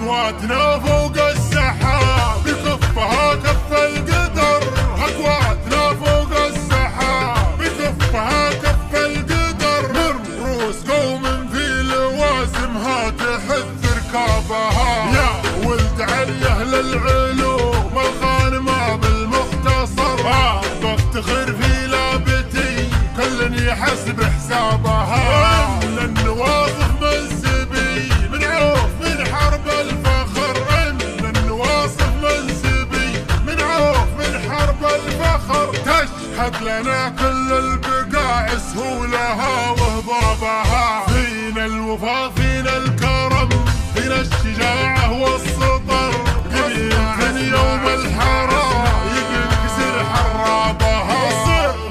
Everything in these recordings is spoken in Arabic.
أكواتنا فوق السحاب بكفها كف القدر، أكواتنا فوق السحاب بكفها كف القدر، من رؤوس قوم في لوازمها تحث ركابها. يا ولد علي أهل العلوم الغانمة بالمختصر، بفتخر في لابتي كل يحسب حسابها. إن النواصف منسبي من عوف من حرب الفخر، إن النواصف منسبي من عوف من حرب الفخر، تشهد لنا كل البقاع سهولها وهضابها. فينا الوفا فينا الكرم فينا الشجاعة والسطر، قبيلة يوم الحرام ينكسر حرابها.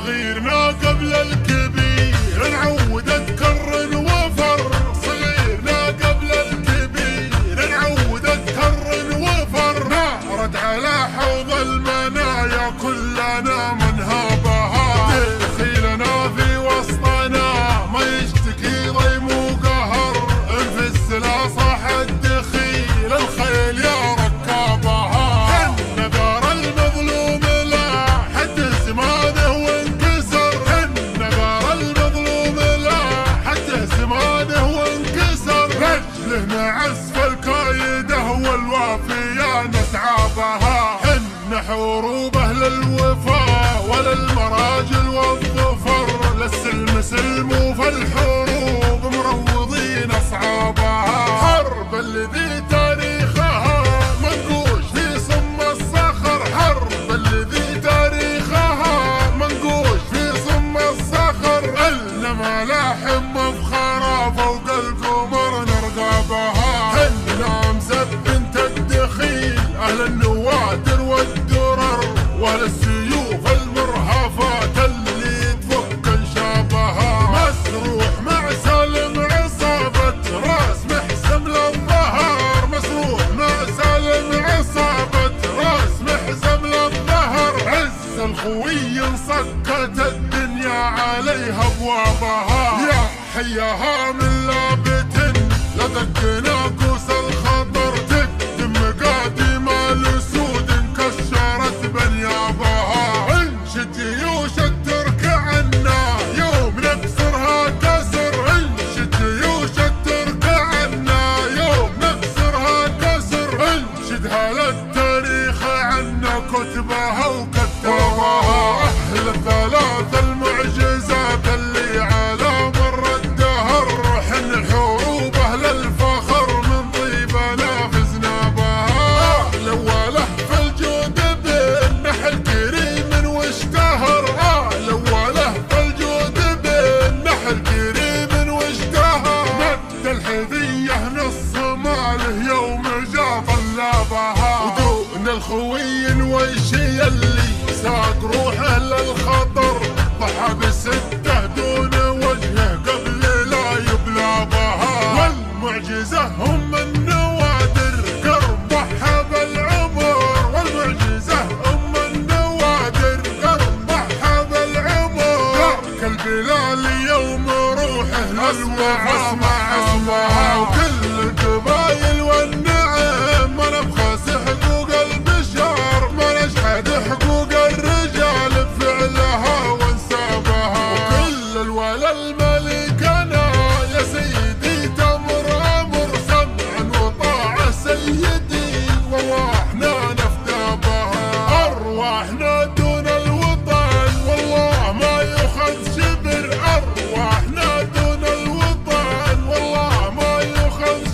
صغيرنا قبل الكبير نعود تكرر وفر، صغيرنا قبل الكبير نعود تكرر وفر، نعرض على حوض المنايا كلنا منهابها. دخيلنا في وسطنا ما يشتكي ضيم وقهر، انفس لا صاح الدخيل الخيل يا ركابها. إن دار المظلوم لا حد زمانه وانكسر، إن دار المظلوم لا حد زمانه وانكسر، رجله نعس الكايده والوافيه نسعى بها. إن حروب اهل الوفا وللمراجل والظفر، للسلم سلم وفي الحروب مروضين اصحابها. حرب الذي تاريخها منقوش في صم الصخر، حرب الذي تاريخها منقوش في صم الصخر، إلنا ملاحم مفخرة فوق القمر نرقابها. إنا مسب بنت الدخيل أهل النوادر والدرر، وللسيوف المرهفات اللي تفك انشابها. مسروح مع سالم عصابة راس محسم للظهر، مسروح مع سالم عصابة راس محسم للظهر، عز الخوي انصكت الدنيا عليها ابوابها. يا حياها من لابت لدق ناقوس الخطر، تقدم مقادم الاسود انكسرت بنيابها. انشد جيوش الترك عنا يوم نكسرها كسر، انشد جيوش الترك عنا يوم نكسرها كسر، انشدها للتاريخ عنا كتبها وكتابها. اهل الثلاث المعجزات اللي على مر الدهر، حن حروب اهل الفخر من طيبنا فزنا بها. الاوله في الجود بالنحل كريم واشتهر، الاوله في الجود بالنحل كريم واشتهر، مد الحذيه نص ماله يوم جا طلابها. ودون الخوي ويشي اللي ساق روحه للخطر، ضحى بسته دون وجهه قبل لا يبلى بها. والمعجزه هم النوادر قرب ضحى بالعمر، والمعجزه هم النوادر قرب ضحى بالعمر، ترك البلال يوم روحه للوفا معها. وكل القبايل والنعم ما نبخس حقوق البشر، ما نشحد حقوق الرجال بفعلها وانسابها. وكل الولا الملكنا يا سيدي تمر امر، سمعا وطاعه سيدي وارواحنا نفدى بها. ارواحنا دون الوطن والله ما يؤخذ شبر، ارواحنا دون الوطن والله ما يؤخذ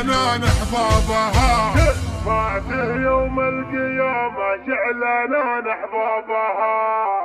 شعلنا حبابها، شفاته يوم القيامة شعلنا حبابها.